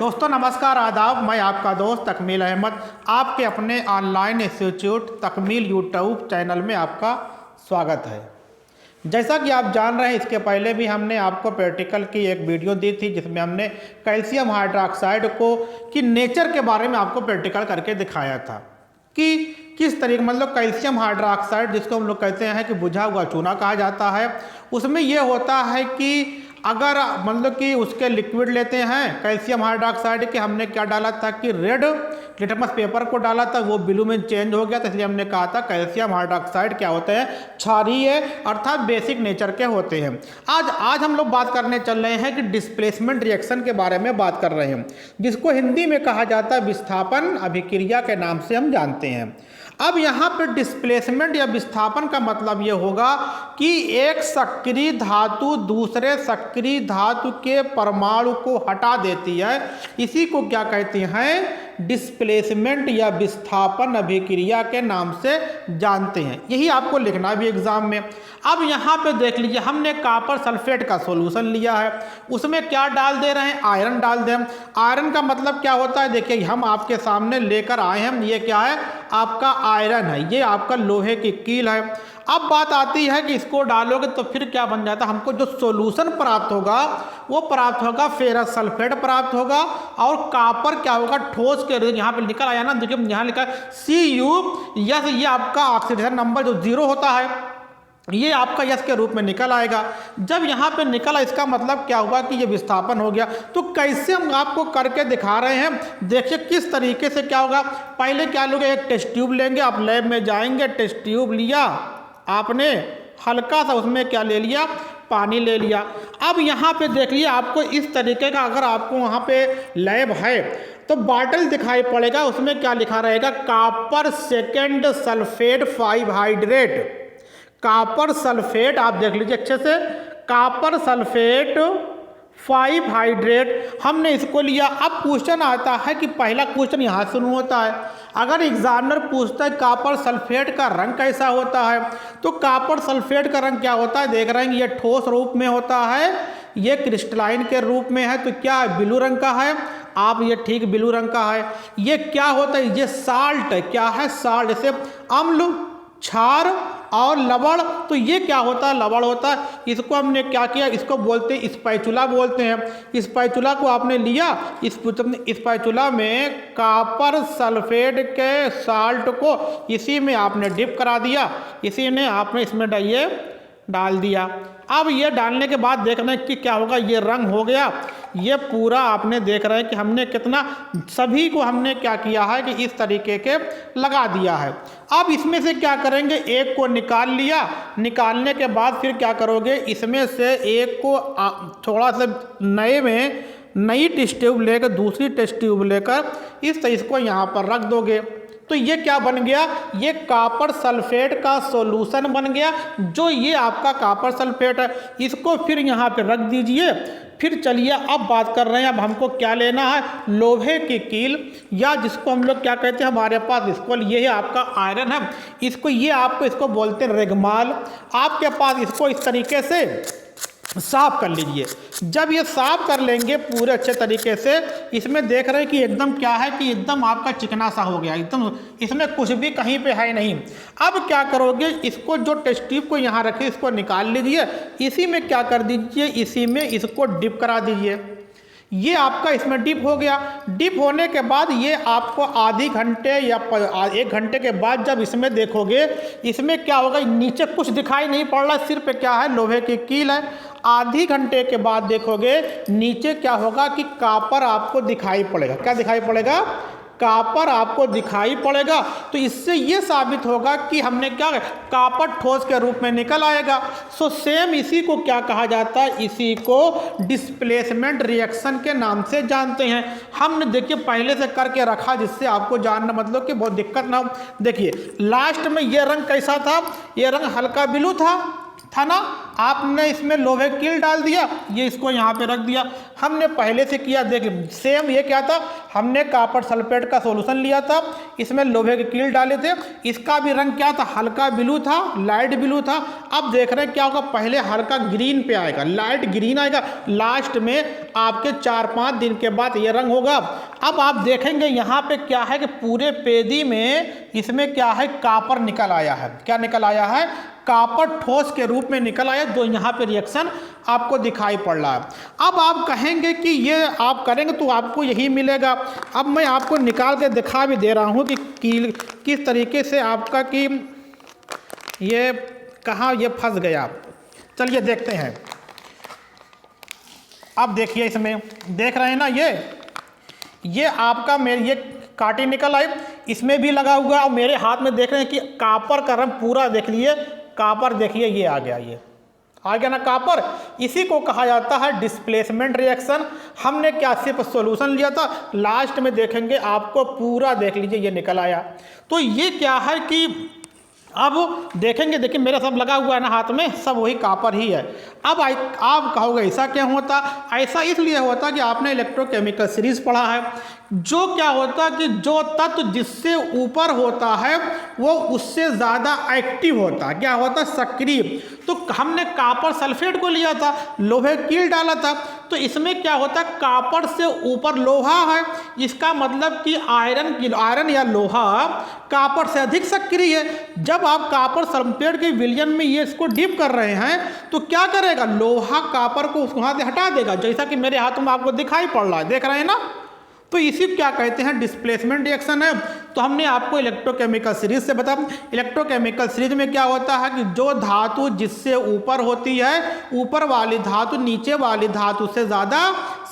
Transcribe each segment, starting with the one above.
दोस्तों नमस्कार आदाब, मैं आपका दोस्त तकमील अहमद आपके अपने ऑनलाइन इंस्टीट्यूट तकमील यूट्यूब चैनल में आपका स्वागत है। जैसा कि आप जान रहे हैं, इसके पहले भी हमने आपको प्रैक्टिकल की एक वीडियो दी थी जिसमें हमने कैल्शियम हाइड्रोक्साइड को की नेचर के बारे में आपको प्रैक्टिकल करके दिखाया था कि किस तरीके मतलब कैल्शियम हाइड्रोक्साइड जिसको हम लोग कहते हैं कि बुझा हुआ चूना कहा जाता है। उसमें यह होता है कि अगर मतलब कि उसके लिक्विड लेते हैं कैल्शियम हाइड्रोक्साइड के, हमने क्या डाला था कि रेड लिटमस पेपर को डाला था, वो ब्लू में चेंज हो गया था, इसलिए हमने कहा था कैल्शियम हाइड्रोक्साइड क्या होते हैं, क्षारीय अर्थात बेसिक नेचर के होते हैं। आज हम लोग बात करने चल रहे हैं कि डिस्प्लेसमेंट रिएक्शन के बारे में बात कर रहे हैं, जिसको हिंदी में कहा जाता है विस्थापन अभिक्रिया के नाम से हम जानते हैं। अब यहाँ पर डिस्प्लेसमेंट या विस्थापन का मतलब ये होगा कि एक सक्रिय धातु दूसरे सक्रिय धातु के परमाणु को हटा देती है, इसी को क्या कहते हैं, डिस्प्लेसमेंट या विस्थापन अभिक्रिया के नाम से जानते हैं। यही आपको लिखना भी एग्जाम में। अब यहाँ पे देख लीजिए, हमने कॉपर सल्फेट का सॉल्यूशन लिया है, उसमें क्या डाल दे रहे हैं, आयरन डाल दें। आयरन का मतलब क्या होता है, देखिए हम आपके सामने लेकर आए हैं, ये क्या है, आपका आयरन है, ये आपका लोहे की कील है। अब बात आती है कि इसको डालोगे तो फिर क्या बन जाता है, हमको जो सॉल्यूशन प्राप्त होगा वो प्राप्त होगा फेरस सल्फेट प्राप्त होगा, और कॉपर क्या होगा, ठोस के यहाँ पे निकल आया ना, देखिए यहाँ लिखा है Cu यस, ये आपका ऑक्सीडेशन नंबर जो 0 होता है ये आपका यस के रूप में निकल आएगा। जब यहाँ पे निकला इसका मतलब क्या हुआ कि ये विस्थापन हो गया। तो कैसे हम आपको करके दिखा रहे हैं, देखिए किस तरीके से क्या होगा। पहले क्या लोगे, एक टेस्ट ट्यूब लेंगे, आप लैब में जाएंगे, टेस्ट ट्यूब लिया आपने, हल्का सा उसमें क्या ले लिया, पानी ले लिया। अब यहाँ पे देख लिया आपको इस तरीके का, अगर आपको वहाँ पे लैब है तो बॉटल दिखाई पड़ेगा, उसमें क्या लिखा रहेगा, copper second sulphate 5 hydrate. Copper sulphate आप देख लीजिए अच्छे से, कॉपर सल्फेट 5 हाइड्रेट हमने इसको लिया। अब क्वेश्चन आता है कि पहला क्वेश्चन यहाँ शुरू होता है, अगर एग्जामिनर पूछता है कॉपर सल्फेट का रंग कैसा होता है, तो कॉपर सल्फेट का रंग क्या होता है, देख रहे हैं ये ठोस रूप में होता है, ये क्रिस्टलाइन के रूप में है, तो क्या है, ब्लू रंग का है, आप ये ठीक ब्लू रंग का है। ये क्या होता है, ये साल्ट, क्या है, साल्ट, जैसे अम्ल, क्षार और लवण, तो ये क्या होता है, लवण होता है। इसको हमने क्या किया, इसको बोलते हैं स्पैचुला बोलते हैं। स्पैचुला को आपने लिया, इस स्पैचुला में कॉपर सल्फेट के साल्ट को इसी में आपने डिप करा दिया, इसी ने आपने इसमें ये डाल दिया। अब ये डालने के बाद देख रहे हैं कि क्या होगा, ये रंग हो गया, ये पूरा आपने देख रहे हैं कि हमने कितना, सभी को हमने क्या किया है कि इस तरीके के लगा दिया है। अब इसमें से क्या करेंगे, एक को निकाल लिया, निकालने के बाद फिर क्या करोगे, इसमें से एक को थोड़ा सा नई टेस्ट ट्यूब लेकर, दूसरी टेस्ट ट्यूब लेकर इसको यहाँ पर रख दोगे, तो ये क्या बन गया, ये कॉपर सल्फेट का सॉल्यूशन बन गया, जो ये आपका कॉपर सल्फेट है। इसको फिर यहाँ पे रख दीजिए। फिर चलिए अब बात कर रहे हैं, अब हमको क्या लेना है, लोहे की कील, या जिसको हम लोग क्या कहते हैं, हमारे पास इसको ये है आपका आयरन है, इसको ये आपको इसको बोलते हैं रेगमाल। आपके पास इसको इस तरीके से साफ कर लीजिए। जब ये साफ कर लेंगे पूरे अच्छे तरीके से, इसमें देख रहे हैं कि एकदम क्या है कि एकदम आपका चिकना सा हो गया, एकदम इसमें कुछ भी कहीं पे है नहीं। अब क्या करोगे, इसको जो टेस्ट ट्यूब को यहाँ रखे इसको निकाल लीजिए, इसी में क्या कर दीजिए, इसी में इसको डिप करा दीजिए। ये आपका इसमें डिप हो गया। डिप होने के बाद ये आपको आधी घंटे या 1 घंटे के बाद जब इसमें देखोगे, इसमें क्या होगा, नीचे कुछ दिखाई नहीं पड़ रहा, सिर पे क्या है, लोहे की कील है। आधी घंटे के बाद देखोगे नीचे क्या होगा कि कॉपर आपको दिखाई पड़ेगा। क्या दिखाई पड़ेगा, कॉपर आपको दिखाई पड़ेगा। तो इससे ये साबित होगा कि हमने क्या, कॉपर ठोस के रूप में निकल आएगा। सो सेम इसी को क्या कहा जाता है, इसी को डिस्प्लेसमेंट रिएक्शन के नाम से जानते हैं। हमने देखिए पहले से करके रखा, जिससे आपको जानना मतलब कि बहुत दिक्कत ना हो। देखिए लास्ट में ये रंग कैसा था, ये रंग हल्का ब्लू था, था ना, आपने इसमें लोहे की कील डाल दिया, ये इसको यहाँ पे रख दिया। हमने पहले से किया, देख सेम ये क्या था, हमने कॉपर सल्फेट का सॉल्यूशन लिया था, इसमें लोहे की कील डाले थे, इसका भी रंग क्या था, हल्का ब्लू था, लाइट ब्लू था। अब देख रहे हैं क्या होगा, पहले हल्का ग्रीन पे आएगा, लाइट ग्रीन आएगा, लास्ट में आपके 4-5 दिन के बाद ये रंग होगा। अब आप देखेंगे यहाँ पे क्या है कि पूरे पेदी में इसमें क्या है, कॉपर निकल आया है। क्या निकल आया है, कॉपर ठोस के रूप में निकल आया, जो यहाँ पे रिएक्शन आपको दिखाई पड़ रहा है। अब आप कहेंगे कि ये आप करेंगे तो आपको यही मिलेगा। अब मैं आपको निकाल के दिखा भी दे रहा हूँ कि किस तरीके से आपका कि ये कहाँ ये फंस गया। चलिए देखते हैं। अब देखिए, इसमें देख रहे हैं ना, ये आपका मेरे ये कांटे निकल आए, इसमें भी लगा हुआ है। और मेरे हाथ में देख रहे हैं कि कॉपर का रंग पूरा देख लिए, कॉपर देखिए ये आ गया, ये आ गया ना कॉपर। इसी को कहा जाता है डिस्प्लेसमेंट रिएक्शन। हमने क्या सिर्फ सॉल्यूशन लिया था, लास्ट में देखेंगे आपको पूरा देख लीजिए ये निकल आया। तो ये क्या है कि अब देखेंगे, देखिए मेरा सब लगा हुआ है ना हाथ में, सब वही कॉपर ही है। अब आप कहोगे ऐसा क्या होता, ऐसा इसलिए होता कि आपने इलेक्ट्रोकेमिकल सीरीज पढ़ा है। जो क्या होता कि जो तत्व जिससे ऊपर होता है वो उससे ज़्यादा एक्टिव होता है, क्या होता, सक्रिय। तो हमने कॉपर सल्फेट को लिया था, लोहे कील डाला था, तो इसमें क्या होता, कॉपर से ऊपर लोहा है, इसका मतलब कि आयरन या लोहा कॉपर से अधिक सक्रिय है। जब आप कॉपर सल्फेट के विलयन में ये इसको डिप कर रहे हैं तो क्या करेगा, लोहा कॉपर को वहाँ से हटा देगा, जैसा कि मेरे हाथों में आपको दिखाई पड़ रहा है, देख रहे हैं ना। तो इसी क्या कहते हैं, डिस्प्लेसमेंट रिएक्शन है। तो हमने आपको इलेक्ट्रोकेमिकल सीरीज से बताया, इलेक्ट्रोकेमिकल सीरीज में क्या होता है कि जो धातु जिससे ऊपर होती है, ऊपर वाली धातु नीचे वाली धातु से ज़्यादा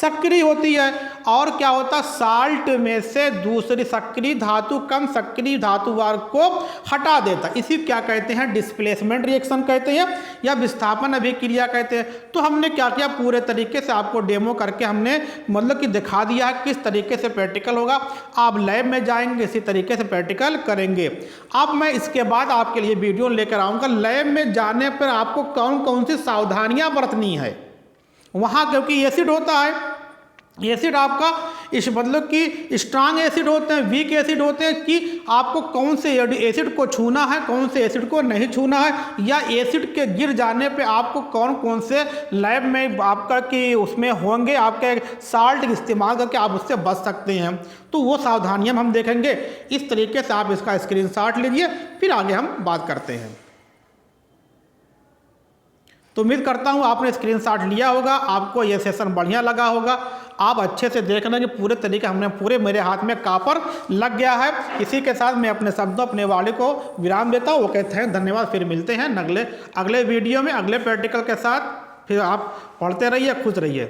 सक्रिय होती है। और क्या होता, साल्ट में से दूसरी सक्रिय धातु कम सक्रिय धातु वर्ग को हटा देता, इसी क्या कहते हैं, डिस्प्लेसमेंट रिएक्शन कहते हैं या विस्थापन अभिक्रिया कहते हैं। तो हमने क्या किया, पूरे तरीके से आपको डेमो करके हमने मतलब कि दिखा दिया है किस तरीके से प्रैक्टिकल होगा। आप लैब में जाएंगे इसी तरीके से प्रैक्टिकल करेंगे। अब मैं इसके बाद आपके लिए वीडियो लेकर आऊँगा, लैब में जाने पर आपको कौन कौन सी सावधानियाँ बरतनी है वहाँ, क्योंकि एसिड होता है। एसिड आपका इस मतलब कि स्ट्रांग एसिड होते हैं, वीक एसिड होते हैं, कि आपको कौन से एसिड को छूना है, कौन से एसिड को नहीं छूना है, या एसिड के गिर जाने पे आपको कौन कौन से लैब में आपका कि उसमें होंगे आपके साल्ट इस्तेमाल करके आप उससे बच सकते हैं। तो वो सावधानियाँ हम देखेंगे। इस तरीके से आप इसका स्क्रीनशॉट लीजिए, फिर आगे हम बात करते हैं। तो उम्मीद करता हूँ आपने स्क्रीनशॉट लिया होगा, आपको ये सेशन बढ़िया लगा होगा। आप अच्छे से देखना कि पूरे तरीके हमने पूरे मेरे हाथ में कॉपर लग गया है। इसी के साथ मैं अपने शब्दों अपने वाणी को विराम देता हूँ। वो कहते हैं धन्यवाद, फिर मिलते हैं अगले वीडियो में अगले प्रैक्टिकल के साथ। फिर आप पढ़ते रहिए, खुश रहिए।